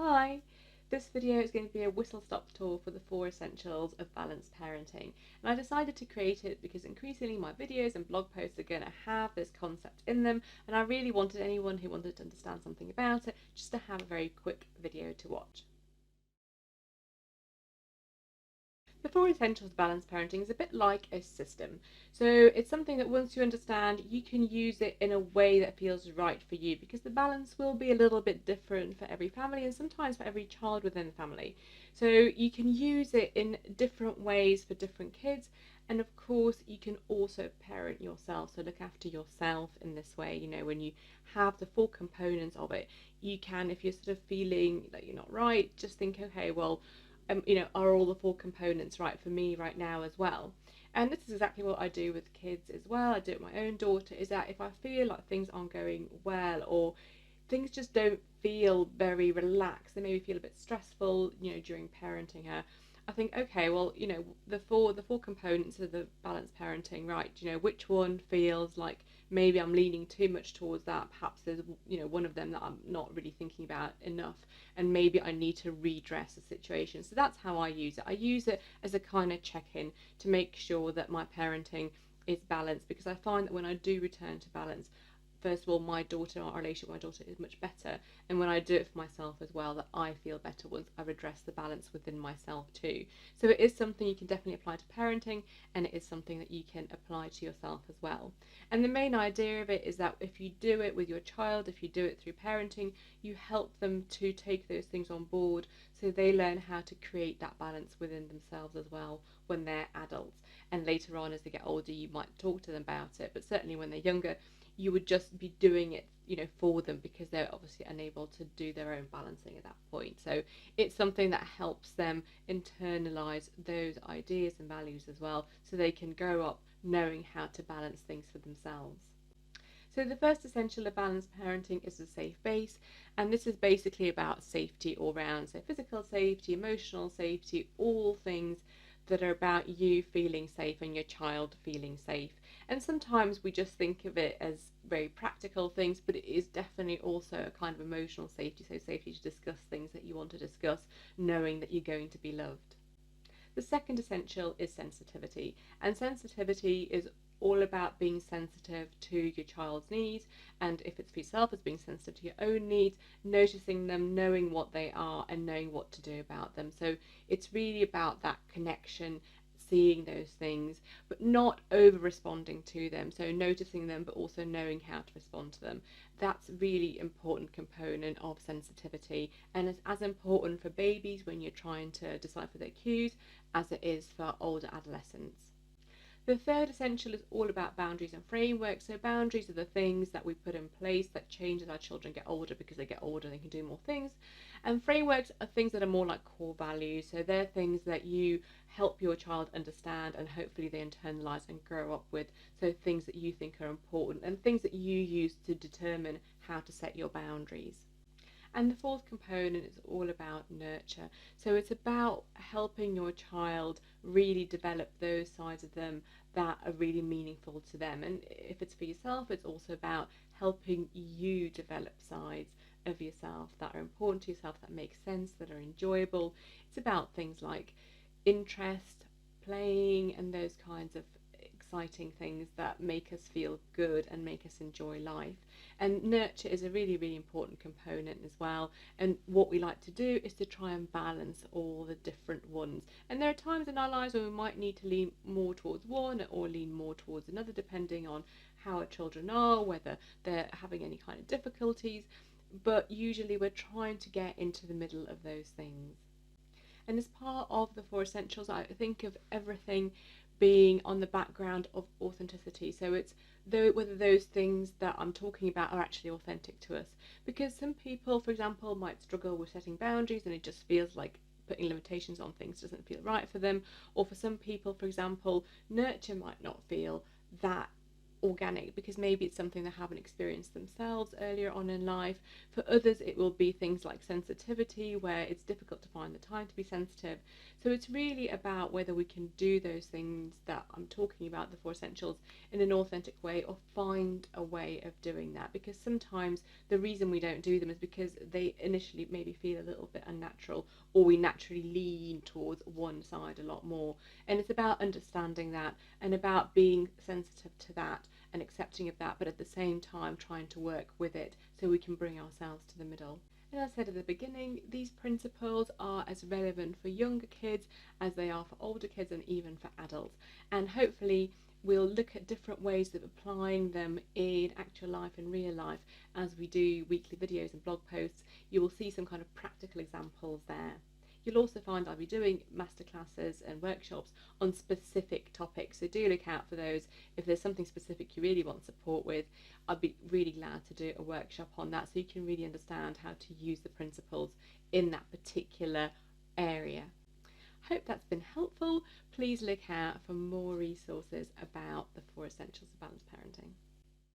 Hi! This video is going to be a whistle-stop tour for the 4 essentials of balanced parenting. And I decided to create it because increasingly my videos and blog posts are going to have this concept in them, and I really wanted anyone who wanted to understand something about it just to have a very quick video to watch. The 4 essentials of balanced parenting is a bit like a system. So it's something that once you understand, you can use it in a way that feels right for you, because the balance will be a little bit different for every family and sometimes for every child within the family. So you can use it in different ways for different kids. And of course, you can also parent yourself. So look after yourself in this way. When you have the 4 components of it, you can, if you're sort of feeling that you're not right, just think, okay, well, are all the 4 components right for me right now as well? And this is exactly what I do with kids as well. I do it with my own daughter, is that if I feel like things aren't going well, or things just don't feel very relaxed, they maybe feel a bit stressful, during parenting her, I think, okay, well, the four components of the balanced parenting, right? Which one feels like maybe I'm leaning too much towards that? Perhaps there's, one of them that I'm not really thinking about enough, and maybe I need to redress the situation. So that's how I use it. I use it as a kind of check-in to make sure that my parenting is balanced, because I find that when I do return to balance, first of all, our relationship with my daughter is much better, and when I do it for myself as well, that I feel better once I've addressed the balance within myself too. So it is something you can definitely apply to parenting, and it is something that you can apply to yourself as well. And the main idea of it is that if you do it with your child, if you do it through parenting, you help them to take those things on board, so they learn how to create that balance within themselves as well when they're adults. And later on, as they get older, you might talk to them about it, but certainly when they're younger, you would just be doing it, for them, because they're obviously unable to do their own balancing at that point. So it's something that helps them internalize those ideas and values as well, so they can grow up knowing how to balance things for themselves. So the first essential of balanced parenting is a safe base, and this is basically about safety all round. So physical safety, emotional safety, all things that are about you feeling safe and your child feeling safe. And sometimes we just think of it as very practical things, but it is definitely also a kind of emotional safety. So safety to discuss things that you want to discuss, knowing that you're going to be loved. The second essential is sensitivity, and sensitivity is all about being sensitive to your child's needs, and if it's for yourself, it's being sensitive to your own needs, noticing them, knowing what they are, and knowing what to do about them. So it's really about that connection, seeing those things, but not over responding to them. So noticing them, but also knowing how to respond to them. That's a really important component of sensitivity, and it's as important for babies when you're trying to decipher their cues as it is for older adolescents. The third essential is all about boundaries and frameworks. So boundaries are the things that we put in place that change as our children get older, because they get older, they can do more things. And frameworks are things that are more like core values. So they're things that you help your child understand, and hopefully they internalize and grow up with. So things that you think are important, and things that you use to determine how to set your boundaries. And the fourth component is all about nurture. So it's about helping your child really develop those sides of them that are really meaningful to them. And if it's for yourself, it's also about helping you develop sides of yourself that are important to yourself, that make sense, that are enjoyable. It's about things like interest, playing, and those kinds of exciting things that make us feel good and make us enjoy life. And nurture is a really, really important component as well. And what we like to do is to try and balance all the different ones. And there are times in our lives when we might need to lean more towards one or lean more towards another, depending on how our children are, whether they're having any kind of difficulties. But usually we're trying to get into the middle of those things. And as part of the 4 essentials, I think of everything being on the background of authenticity. So it's whether those things that I'm talking about are actually authentic to us. Because some people, for example, might struggle with setting boundaries, and it just feels like putting limitations on things doesn't feel right for them. Or for some people, for example, nurture might not feel that organic, because maybe it's something they haven't experienced themselves earlier on in life. For others, it will be things like sensitivity, where it's difficult to find the time to be sensitive. So it's really about whether we can do those things that I'm talking about, the four essentials, in an authentic way, or find a way of doing that, because sometimes the reason we don't do them is because they initially maybe feel a little bit unnatural, or we naturally lean towards one side a lot more. And it's about understanding that, and about being sensitive to that and accepting of that, but at the same time trying to work with it so we can bring ourselves to the middle. And as I said at the beginning, these principles are as relevant for younger kids as they are for older kids, and even for adults. And hopefully we'll look at different ways of applying them in actual life and real life. As we do weekly videos and blog posts, you will see some kind of practical examples there. You'll also find I'll be doing masterclasses and workshops on specific topics, so do look out for those. If there's something specific you really want support with, I'd be really glad to do a workshop on that, so you can really understand how to use the principles in that particular area. Hope that's been helpful. Please look out for more resources about the four essentials of balanced parenting.